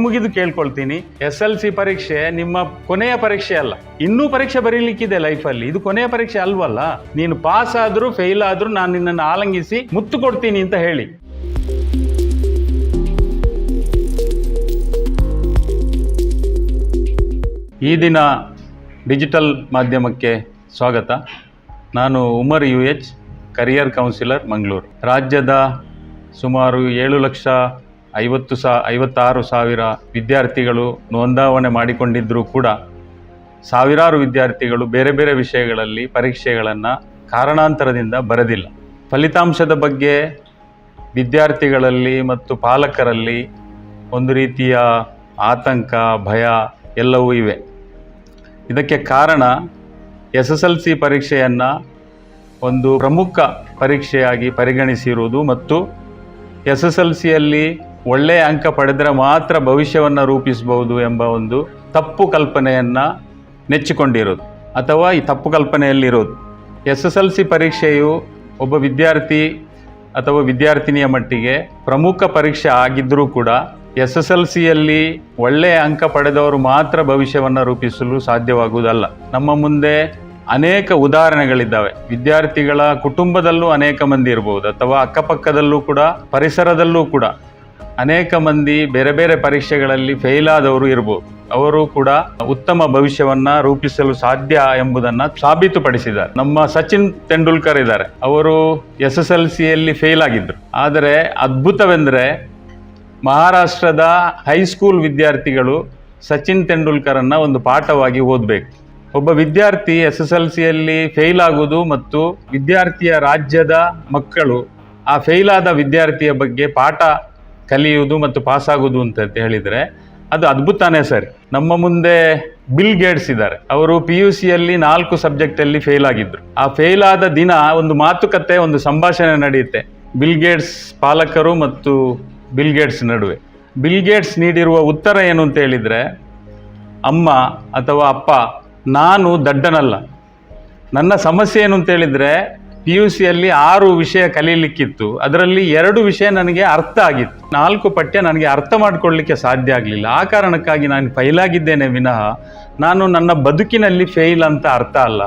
ಮುಗಿದು ಕೇಳ್ಕೊಳ್ತೀನಿ, SLC ಪರೀಕ್ಷೆ ನಿಮ್ಮ ಕೊನೆಯ ಪರೀಕ್ಷೆ ಅಲ್ಲ. ಇನ್ನೂ ಪರೀಕ್ಷೆ ಬರೀಲಿಕ್ಕಿದೆ ಲೈಫಲ್ಲಿ, ಇದು ಕೊನೆಯ ಪರೀಕ್ಷೆ ಅಲ್ವಲ್ಲ. ನೀನು ಪಾಸ್ ಆದ್ರೂ ಫೇಲ್ ಆದ್ರೂ ನಾನು ನಿನ್ನನ್ನು ಆಲಂಗಿಸಿ ಮುತ್ತು ಕೊಡ್ತೀನಿ ಅಂತ ಹೇಳಿ. ಈ ದಿನ ಡಿಜಿಟಲ್ ಮಾಧ್ಯಮಕ್ಕೆ ಸ್ವಾಗತ. ನಾನು Umar UH, career counsellor, Mangaluru. ರಾಜ್ಯದ ಸುಮಾರು 7,56,000 ವಿದ್ಯಾರ್ಥಿಗಳು ನೋಂದಾವಣೆ ಮಾಡಿಕೊಂಡಿದ್ದರೂ ಕೂಡ ಸಾವಿರಾರು ವಿದ್ಯಾರ್ಥಿಗಳು ಬೇರೆ ಬೇರೆ ವಿಷಯಗಳಲ್ಲಿ ಪರೀಕ್ಷೆಗಳನ್ನು ಕಾರಣಾಂತರದಿಂದ ಬರೆದಿಲ್ಲ. ಫಲಿತಾಂಶದ ಬಗ್ಗೆ ವಿದ್ಯಾರ್ಥಿಗಳಲ್ಲಿ ಮತ್ತು ಪಾಲಕರಲ್ಲಿ ಒಂದು ರೀತಿಯ ಆತಂಕ, ಭಯ ಎಲ್ಲವೂ ಇವೆ. ಇದಕ್ಕೆ ಕಾರಣ SSLC ಪರೀಕ್ಷೆಯನ್ನು ಒಂದು ಪ್ರಮುಖ ಪರೀಕ್ಷೆಯಾಗಿ ಪರಿಗಣಿಸಿರುವುದು ಮತ್ತು SSLCಯಲ್ಲಿ ಒಳ್ಳೆಯ ಅಂಕ ಪಡೆದರೆ ಮಾತ್ರ ಭವಿಷ್ಯವನ್ನು ರೂಪಿಸಬಹುದು ಎಂಬ ಒಂದು ತಪ್ಪು ಕಲ್ಪನೆಯನ್ನು ನೆಚ್ಚಿಕೊಂಡಿರೋದು ಅಥವಾ ಈ ತಪ್ಪು ಕಲ್ಪನೆಯಲ್ಲಿರೋದು. SSLC ಪರೀಕ್ಷೆಯು ಒಬ್ಬ ವಿದ್ಯಾರ್ಥಿ ಅಥವಾ ವಿದ್ಯಾರ್ಥಿನಿಯ ಮಟ್ಟಿಗೆ ಪ್ರಮುಖ ಪರೀಕ್ಷೆ ಆಗಿದ್ದರೂ ಕೂಡ SSLCಯಲ್ಲಿ ಒಳ್ಳೆಯ ಅಂಕ ಪಡೆದವರು ಮಾತ್ರ ಭವಿಷ್ಯವನ್ನು ರೂಪಿಸಲು ಸಾಧ್ಯವಾಗುವುದಲ್ಲ. ನಮ್ಮ ಮುಂದೆ ಅನೇಕ ಉದಾಹರಣೆಗಳಿದ್ದಾವೆ. ವಿದ್ಯಾರ್ಥಿಗಳ ಕುಟುಂಬದಲ್ಲೂ ಅನೇಕ ಮಂದಿ ಇರ್ಬೋದು, ಅಥವಾ ಅಕ್ಕಪಕ್ಕದಲ್ಲೂ ಕೂಡ, ಪರಿಸರದಲ್ಲೂ ಕೂಡ ಅನೇಕ ಮಂದಿ ಬೇರೆ ಬೇರೆ ಪರೀಕ್ಷೆಗಳಲ್ಲಿ ಫೇಲ್ ಆದವರು ಇರ್ಬೋದು. ಅವರು ಕೂಡ ಉತ್ತಮ ಭವಿಷ್ಯವನ್ನು ರೂಪಿಸಲು ಸಾಧ್ಯ ಎಂಬುದನ್ನು ಸಾಬೀತುಪಡಿಸಿದ್ದಾರೆ. ನಮ್ಮ ಸಚಿನ್ ತೆಂಡೂಲ್ಕರ್ ಇದ್ದಾರೆ, ಅವರು SSLCಯಲ್ಲಿ ಫೇಲ್ ಆಗಿದ್ದರು. ಆದರೆ ಅದ್ಭುತವೆಂದರೆ ಮಹಾರಾಷ್ಟ್ರದ ಹೈಸ್ಕೂಲ್ ವಿದ್ಯಾರ್ಥಿಗಳು ಸಚಿನ್ ತೆಂಡೂಲ್ಕರನ್ನು ಒಂದು ಪಾಠವಾಗಿ ಓದಬೇಕು. ಒಬ್ಬ ವಿದ್ಯಾರ್ಥಿ SSLCಯಲ್ಲಿ ಫೇಲ್ ಆಗುವುದು ಮತ್ತು ವಿದ್ಯಾರ್ಥಿಯ ರಾಜ್ಯದ ಮಕ್ಕಳು ಆ ಫೇಲ್ ಆದ ವಿದ್ಯಾರ್ಥಿಯ ಬಗ್ಗೆ ಪಾಠ ಕಲಿಯುವುದು ಮತ್ತು ಪಾಸಾಗುವುದು ಅಂತ ಹೇಳಿದರೆ ಅದು ಅದ್ಭುತನೇ ಸರಿ. ನಮ್ಮ ಮುಂದೆ ಬಿಲ್ ಗೇಟ್ಸ್ ಇದ್ದಾರೆ, ಅವರು PUCಯಲ್ಲಿ 4 ಸಬ್ಜೆಕ್ಟಲ್ಲಿ ಫೇಲ್ ಆಗಿದ್ದರು. ಆ ಫೇಲ್ ಆದ ದಿನ ಒಂದು ಮಾತುಕತೆ, ಒಂದು ಸಂಭಾಷಣೆ ನಡೆಯುತ್ತೆ ಬಿಲ್ ಗೇಟ್ಸ್ ಪಾಲಕರು ಮತ್ತು ಬಿಲ್ ಗೇಟ್ಸ್ ನಡುವೆ. ಬಿಲ್ ಗೇಟ್ಸ್ ನೀಡಿರುವ ಉತ್ತರ ಏನು ಅಂತ ಹೇಳಿದರೆ, ಅಮ್ಮ ಅಥವಾ ಅಪ್ಪ, ನಾನು ದಡ್ಡನಲ್ಲ. ನನ್ನ ಸಮಸ್ಯೆ ಏನು ಅಂತ ಹೇಳಿದರೆ PUCಯಲ್ಲಿ 6 ವಿಷಯ ಕಲೀಲಿಕ್ಕಿತ್ತು, ಅದರಲ್ಲಿ 2 ವಿಷಯ ನನಗೆ ಅರ್ಥ ಆಗಿತ್ತು, 4 ಪಠ್ಯ ನನಗೆ ಅರ್ಥ ಮಾಡಿಕೊಳ್ಳಲಿಕ್ಕೆ ಸಾಧ್ಯ ಆಗಲಿಲ್ಲ. ಆ ಕಾರಣಕ್ಕಾಗಿ ನಾನು ಫೇಲ್ ಆಗಿದ್ದೇನೆ ವಿನಃ ನಾನು ನನ್ನ ಬದುಕಿನಲ್ಲಿ ಫೇಲ್ ಅಂತ ಅರ್ಥ ಅಲ್ಲ.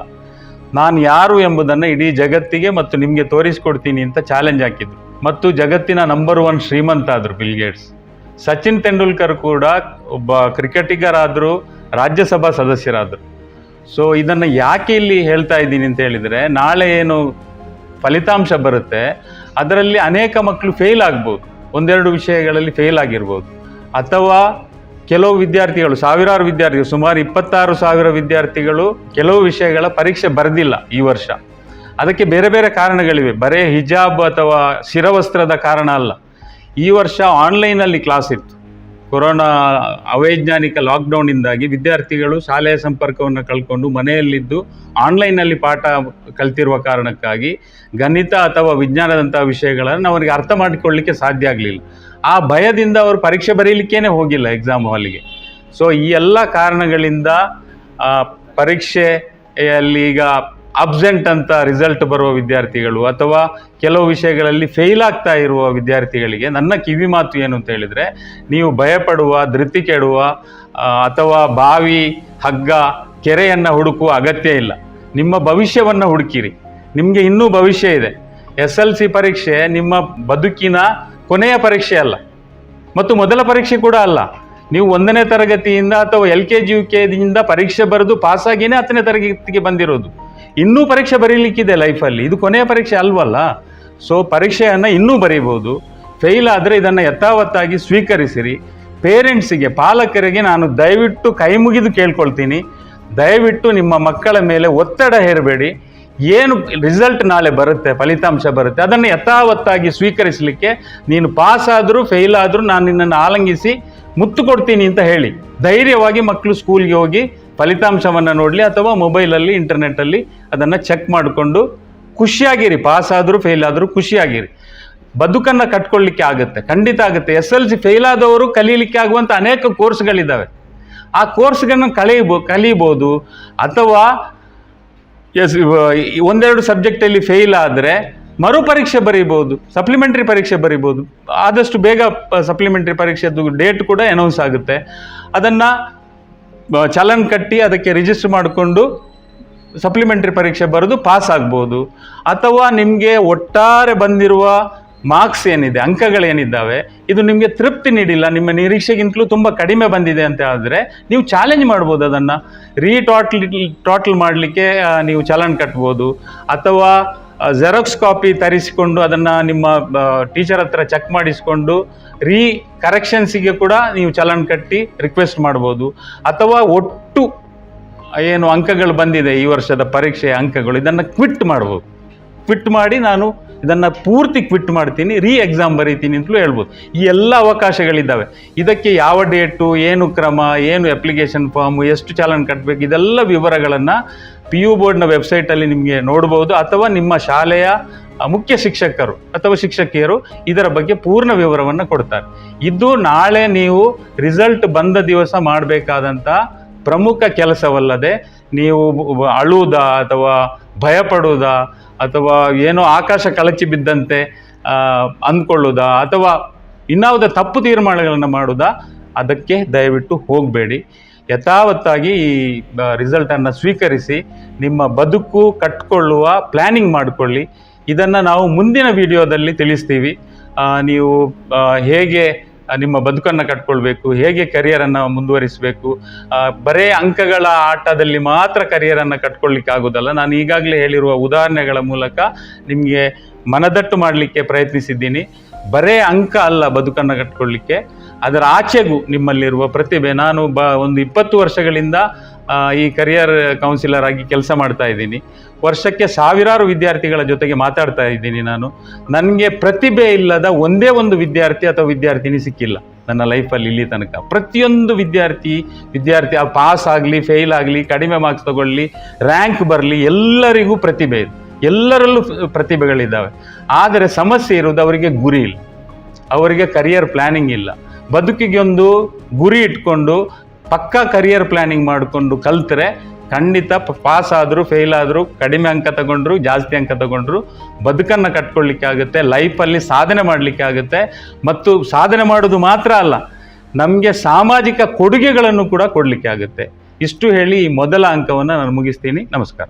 ನಾನು ಯಾರು ಎಂಬುದನ್ನು ಇಡೀ ಜಗತ್ತಿಗೆ ಮತ್ತು ನಿಮಗೆ ತೋರಿಸ್ಕೊಡ್ತೀನಿ ಅಂತ ಚಾಲೆಂಜ್ ಹಾಕಿದ್ರು. ಮತ್ತು ಜಗತ್ತಿನ ನಂಬರ್ 1 ಶ್ರೀಮಂತ ಆದರು ಬಿಲ್ ಗೇಟ್ಸ್. ಸಚಿನ್ ತೆಂಡೂಲ್ಕರ್ ಕೂಡ ಒಬ್ಬ ಕ್ರಿಕೆಟಿಗರಾದರು, ರಾಜ್ಯಸಭಾ ಸದಸ್ಯರಾದರು. ಸೊ ಇದನ್ನು ಯಾಕೆ ಇಲ್ಲಿ ಹೇಳ್ತಾ ಇದ್ದೀನಿ ಅಂತ ಹೇಳಿದರೆ, ನಾಳೆ ಏನು ಫಲಿತಾಂಶ ಬರುತ್ತೆ ಅದರಲ್ಲಿ ಅನೇಕ ಮಕ್ಕಳು ಫೇಲ್ ಆಗ್ಬೋದು, 1-2 ವಿಷಯಗಳಲ್ಲಿ ಫೇಲ್ ಆಗಿರ್ಬೋದು. ಅಥವಾ ಕೆಲವು ವಿದ್ಯಾರ್ಥಿಗಳು, ಸಾವಿರಾರು ವಿದ್ಯಾರ್ಥಿಗಳು, ಸುಮಾರು 26,000 ವಿದ್ಯಾರ್ಥಿಗಳು ಕೆಲವು ವಿಷಯಗಳ ಪರೀಕ್ಷೆ ಬರೆದಿಲ್ಲ ಈ ವರ್ಷ. ಅದಕ್ಕೆ ಬೇರೆ ಬೇರೆ ಕಾರಣಗಳಿವೆ, ಬರೇ ಹಿಜಾಬ್ ಅಥವಾ ಶಿರವಸ್ತ್ರದ ಕಾರಣ ಅಲ್ಲ. ಈ ವರ್ಷ ಆನ್ಲೈನಲ್ಲಿ ಕ್ಲಾಸ್ ಇತ್ತು. ಕೊರೋನಾ ಅವೈಜ್ಞಾನಿಕ ಲಾಕ್ಡೌನಿಂದಾಗಿ ವಿದ್ಯಾರ್ಥಿಗಳು ಶಾಲೆಯ ಸಂಪರ್ಕವನ್ನು ಕಳ್ಕೊಂಡು ಮನೆಯಲ್ಲಿದ್ದು ಆನ್ಲೈನಲ್ಲಿ ಪಾಠ ಕಲ್ತಿರುವ ಕಾರಣಕ್ಕಾಗಿ ಗಣಿತ ಅಥವಾ ವಿಜ್ಞಾನದಂಥ ವಿಷಯಗಳನ್ನು ಅವರಿಗೆ ಅರ್ಥ ಮಾಡಿಕೊಳ್ಳಲಿಕ್ಕೆ ಸಾಧ್ಯ ಆಗಲಿಲ್ಲ. ಆ ಭಯದಿಂದ ಅವರು ಪರೀಕ್ಷೆ ಬರೀಲಿಕ್ಕೇ ಹೋಗಿಲ್ಲ ಎಕ್ಸಾಮ್ ಹಾಲಿಗೆ. ಸೊ ಈ ಎಲ್ಲ ಕಾರಣಗಳಿಂದ ಪರೀಕ್ಷೆಯಲ್ಲಿ ಈಗ ಅಬ್ಸೆಂಟ್ ಅಂತ ರಿಸಲ್ಟ್ ಬರುವ ವಿದ್ಯಾರ್ಥಿಗಳು ಅಥವಾ ಕೆಲವು ವಿಷಯಗಳಲ್ಲಿ ಫೇಲ್ ಆಗ್ತಾ ಇರುವ ವಿದ್ಯಾರ್ಥಿಗಳಿಗೆ ನನ್ನ ಕಿವಿ ಮಾತು ಏನು ಅಂತ ಹೇಳಿದರೆ, ನೀವು ಭಯಪಡುವ, ಧೃತಿ ಕೆಡುವ ಅಥವಾ ಬಾವಿ, ಹಗ್ಗ, ಕೆರೆಯನ್ನು ಹುಡುಕುವ ಅಗತ್ಯ ಇಲ್ಲ. ನಿಮ್ಮ ಭವಿಷ್ಯವನ್ನು ಹುಡುಕಿರಿ, ನಿಮಗೆ ಇನ್ನೂ ಭವಿಷ್ಯ ಇದೆ. SLC ಪರೀಕ್ಷೆ ನಿಮ್ಮ ಬದುಕಿನ ಕೊನೆಯ ಪರೀಕ್ಷೆ ಅಲ್ಲ ಮತ್ತು ಮೊದಲ ಪರೀಕ್ಷೆ ಕೂಡ ಅಲ್ಲ. ನೀವು 1ನೇ ತರಗತಿಯಿಂದ ಅಥವಾ LKG UKGಯಿಂದ ಪರೀಕ್ಷೆ ಬರೆದು ಪಾಸಾಗಿಯೇ 10ನೇ ತರಗತಿಗೆ ಬಂದಿರೋದು. ಇನ್ನೂ ಪರೀಕ್ಷೆ ಬರೀಲಿಕ್ಕಿದೆ ಲೈಫಲ್ಲಿ, ಇದು ಕೊನೆಯ ಪರೀಕ್ಷೆ ಅಲ್ವಲ್ಲ. ಸೊ ಪರೀಕ್ಷೆಯನ್ನು ಇನ್ನೂ ಬರೀಬೋದು. ಫೇಲ್ ಆದರೆ ಇದನ್ನು ಯಥಾವತ್ತಾಗಿ ಸ್ವೀಕರಿಸಿರಿ. ಪೇರೆಂಟ್ಸಿಗೆ, ಪಾಲಕರಿಗೆ ನಾನು ದಯವಿಟ್ಟು ಕೈ ಮುಗಿದು ಕೇಳ್ಕೊಳ್ತೀನಿ, ದಯವಿಟ್ಟು ನಿಮ್ಮ ಮಕ್ಕಳ ಮೇಲೆ ಒತ್ತಡ ಹೇರಬೇಡಿ. ಏನು ರಿಸಲ್ಟ್ ನಾಳೆ ಬರುತ್ತೆ, ಫಲಿತಾಂಶ ಬರುತ್ತೆ, ಅದನ್ನು ಯಥಾವತ್ತಾಗಿ ಸ್ವೀಕರಿಸಲಿಕ್ಕೆ, ನೀನು ಪಾಸ್ ಆದರೂ ಫೇಲ್ ಆದರೂ ನಾನು ನಿನ್ನನ್ನು ಆಲಂಗಿಸಿ ಮುತ್ತು ಕೊಡ್ತೀನಿ ಅಂತ ಹೇಳಿ ಧೈರ್ಯವಾಗಿ ಮಕ್ಕಳು ಸ್ಕೂಲ್ಗೆ ಹೋಗಿ ಫಲಿತಾಂಶವನ್ನು ನೋಡಲಿ ಅಥವಾ ಮೊಬೈಲಲ್ಲಿ, ಇಂಟರ್ನೆಟ್ಟಲ್ಲಿ ಅದನ್ನು ಚೆಕ್ ಮಾಡಿಕೊಂಡು ಖುಷಿಯಾಗಿರಿ. ಪಾಸ್ ಆದರೂ ಫೇಲ್ ಆದರೂ ಖುಷಿಯಾಗಿರಿ. ಬದುಕನ್ನು ಕಟ್ಕೊಳ್ಳಿಕ್ಕೆ ಆಗುತ್ತೆ, ಖಂಡಿತ ಆಗುತ್ತೆ. SLC ಫೇಲ್ ಆದವರು ಕಲೀಲಿಕ್ಕೆ ಆಗುವಂಥ ಅನೇಕ ಕೋರ್ಸ್ಗಳಿದ್ದಾವೆ. ಆ ಕೋರ್ಸ್ಗಳನ್ನು ಕಲೀಬೋದು. ಅಥವಾ 1-2 ಸಬ್ಜೆಕ್ಟಲ್ಲಿ ಫೇಲ್ ಆದರೆ ಪರೀಕ್ಷೆ ಬರೀಬೋದು, ಸಪ್ಲಿಮೆಂಟ್ರಿ ಪರೀಕ್ಷೆ ಬರೀಬೋದು. ಆದಷ್ಟು ಬೇಗ ಸಪ್ಲಿಮೆಂಟ್ರಿ ಪರೀಕ್ಷೆದು ಡೇಟ್ ಕೂಡ ಅನೌನ್ಸ್ ಆಗುತ್ತೆ. ಅದನ್ನು ಚಲನ್ ಕಟ್ಟಿ ಅದಕ್ಕೆ ರಿಜಿಸ್ಟರ್ ಮಾಡಿಕೊಂಡು ಸಪ್ಲಿಮೆಂಟ್ರಿ ಪರೀಕ್ಷೆ ಬರೆದು ಪಾಸ್ ಆಗ್ಬೋದು. ಅಥವಾ ನಿಮಗೆ ಒಟ್ಟಾರೆ ಬಂದಿರುವ ಮಾರ್ಕ್ಸ್ ಏನಿದೆ, ಅಂಕಗಳೇನಿದ್ದಾವೆ, ಇದು ನಿಮಗೆ ತೃಪ್ತಿ ನೀಡಿಲ್ಲ, ನಿಮ್ಮ ನಿರೀಕ್ಷೆಗಿಂತಲೂ ತುಂಬ ಕಡಿಮೆ ಬಂದಿದೆ ಅಂತ ಹೇಳಿದ್ರೆ ನೀವು ಚಾಲೆಂಜ್ ಮಾಡ್ಬೋದು. ಅದನ್ನು ಟೋಟಲ್ ಮಾಡಲಿಕ್ಕೆ ನೀವು ಚಲನ್ ಕಟ್ಬೋದು. ಅಥವಾ ಜೆರಾಕ್ಸ್ ಕಾಪಿ ತರಿಸಿಕೊಂಡು ಅದನ್ನು ನಿಮ್ಮ ಟೀಚರ್ ಹತ್ರ ಚೆಕ್ ಮಾಡಿಸ್ಕೊಂಡು ಕರೆಕ್ಷನ್ಸಿಗೆ ಕೂಡ ನೀವು ಚಲನ್ ಕಟ್ಟಿ ರಿಕ್ವೆಸ್ಟ್ ಮಾಡ್ಬೋದು. ಅಥವಾ ಒಟ್ಟು ಏನು ಅಂಕಗಳು ಬಂದಿದೆ ಈ ವರ್ಷದ ಪರೀಕ್ಷೆಯ ಅಂಕಗಳು, ಇದನ್ನು ಕ್ವಿಟ್ ಮಾಡ್ಬೋದು. ಕ್ವಿಟ್ ಮಾಡಿ ನಾನು ಇದನ್ನು ಪೂರ್ತಿ ಕ್ವಿಟ್ ಮಾಡ್ತೀನಿ, ಎಕ್ಸಾಮ್ ಬರೀತೀನಿ ಅಂತಲೂ ಹೇಳ್ಬೋದು. ಈ ಎಲ್ಲ ಅವಕಾಶಗಳಿದ್ದಾವೆ. ಇದಕ್ಕೆ ಯಾವ ಡೇಟು, ಏನು ಕ್ರಮ, ಏನು ಅಪ್ಲಿಕೇಶನ್ ಫಾರ್ಮು, ಎಷ್ಟು ಚಾಲನ್ ಕಟ್ಟಬೇಕು, ಇದೆಲ್ಲ ವಿವರಗಳನ್ನು PU ಬೋರ್ಡ್ನ ವೆಬ್ಸೈಟಲ್ಲಿ ನಿಮಗೆ ನೋಡ್ಬೋದು. ಅಥವಾ ನಿಮ್ಮ ಶಾಲೆಯ ಮುಖ್ಯ ಶಿಕ್ಷಕರು ಅಥವಾ ಶಿಕ್ಷಕಿಯರು ಇದರ ಬಗ್ಗೆ ಪೂರ್ಣ ವಿವರವನ್ನು ಕೊಡ್ತಾರೆ. ಇದು ನಾಳೆ ನೀವು ರಿಸಲ್ಟ್ ಬಂದ ದಿವಸ ಮಾಡಬೇಕಾದಂಥ ಪ್ರಮುಖ ಕೆಲಸವಲ್ಲದೆ ನೀವು ಅಳುವುದಾ ಅಥವಾ ಭಯಪಡುವುದಾ ಅಥವಾ ಏನೋ ಆಕಾಶ ಕಳಚಿ ಬಿದ್ದಂತೆ ಅಂದ್ಕೊಳ್ಳೋದಾ ಅಥವಾ ಇನ್ನಾವುದೇ ತಪ್ಪು ತೀರ್ಮಾನಗಳನ್ನು ಮಾಡೋದಾ, ಅದಕ್ಕೆ ದಯವಿಟ್ಟು ಹೋಗಬೇಡಿ. ಯಥಾವತ್ತಾಗಿ ಈ ರಿಸಲ್ಟನ್ನು ಸ್ವೀಕರಿಸಿ ನಿಮ್ಮ ಬದುಕು ಕಟ್ಕೊಳ್ಳುವ ಪ್ಲ್ಯಾನಿಂಗ್ ಮಾಡಿಕೊಳ್ಳಿ. ಇದನ್ನು ನಾವು ಮುಂದಿನ ವಿಡಿಯೋದಲ್ಲಿ ತಿಳಿಸ್ತೀವಿ. ನೀವು ಹೇಗೆ ನಿಮ್ಮ ಬದುಕನ್ನು ಕಟ್ಕೊಳ್ಬೇಕು, ಹೇಗೆ ಕರಿಯರನ್ನು ಮುಂದುವರಿಸಬೇಕು. ಬರೇ ಅಂಕಗಳ ಆಟದಲ್ಲಿ ಮಾತ್ರ ಕರಿಯರನ್ನು ಕಟ್ಕೊಳ್ಳಿಕ್ಕಾಗೋದಲ್ಲ. ನಾನು ಈಗಾಗಲೇ ಹೇಳಿರುವ ಉದಾಹರಣೆಗಳ ಮೂಲಕ ನಿಮಗೆ ಮನದಟ್ಟು ಮಾಡಲಿಕ್ಕೆ ಪ್ರಯತ್ನಿಸಿದ್ದೀನಿ. ಬರೇ ಅಂಕ ಅಲ್ಲ ಬದುಕನ್ನು ಕಟ್ಕೊಳ್ಳಿಕ್ಕೆ, ಅದರ ಆಚೆಗೂ ನಿಮ್ಮಲ್ಲಿರುವ ಪ್ರತಿಭೆ. ನಾನು ಒಂದು 20 ವರ್ಷಗಳಿಂದ ಈ ಕರಿಯರ್ ಕೌನ್ಸಿಲರ್ ಆಗಿ ಕೆಲಸ ಮಾಡ್ತಾ ಇದ್ದೀನಿ. ವರ್ಷಕ್ಕೆ ಸಾವಿರಾರು ವಿದ್ಯಾರ್ಥಿಗಳ ಜೊತೆಗೆ ಮಾತಾಡ್ತಾ ಇದ್ದೀನಿ. ನನಗೆ ಪ್ರತಿಭೆ ಇಲ್ಲದ ಒಂದೇ ಒಂದು ವಿದ್ಯಾರ್ಥಿ ಅಥವಾ ವಿದ್ಯಾರ್ಥಿನಿ ಸಿಕ್ಕಿಲ್ಲ ನನ್ನ ಲೈಫಲ್ಲಿ ಇಲ್ಲಿ ತನಕ. ಪ್ರತಿಯೊಂದು ವಿದ್ಯಾರ್ಥಿ ಪಾಸ್ ಆಗಲಿ, ಫೇಲ್ ಆಗಲಿ, ಕಡಿಮೆ ಮಾರ್ಕ್ಸ್ ತಗೊಳ್ಳಿ, ರ್ಯಾಂಕ್ ಬರಲಿ, ಎಲ್ಲರಿಗೂ ಪ್ರತಿಭೆ ಇದೆ, ಎಲ್ಲರಲ್ಲೂ ಪ್ರತಿಭೆಗಳಿದ್ದಾವೆ. ಆದರೆ ಸಮಸ್ಯೆ ಇರುವುದು ಅವರಿಗೆ ಗುರಿ ಇಲ್ಲ, ಅವರಿಗೆ ಕರಿಯರ್ ಪ್ಲ್ಯಾನಿಂಗ್ ಇಲ್ಲ. ಬದುಕಿಗೆ ಒಂದು ಗುರಿ ಇಟ್ಕೊಂಡು ಪಕ್ಕಾ ಕರಿಯರ್ ಪ್ಲ್ಯಾನಿಂಗ್ ಮಾಡಿಕೊಂಡು ಕಲ್ತರೆ ಖಂಡಿತ ಪಾಸ್ ಆದರೂ, ಫೇಲ್ ಆದರೂ, ಕಡಿಮೆ ಅಂಕ ತಗೊಂಡ್ರು, ಜಾಸ್ತಿ ಅಂಕ ತಗೊಂಡ್ರು ಬದುಕನ್ನು ಕಟ್ಕೊಳ್ಳಿಕ್ಕೆ ಆಗುತ್ತೆ, ಲೈಫಲ್ಲಿ ಸಾಧನೆ ಮಾಡಲಿಕ್ಕೆ ಆಗುತ್ತೆ. ಮತ್ತು ಸಾಧನೆ ಮಾಡೋದು ಮಾತ್ರ ಅಲ್ಲ, ನಮಗೆ ಸಾಮಾಜಿಕ ಕೊಡುಗೆಗಳನ್ನು ಕೂಡ ಕೊಡಲಿಕ್ಕೆ ಆಗುತ್ತೆ. ಇಷ್ಟು ಹೇಳಿ ಈ ಮೊದಲ ಅಂಕವನ್ನು ನಾನು ಮುಗಿಸ್ತೀನಿ. ನಮಸ್ಕಾರ.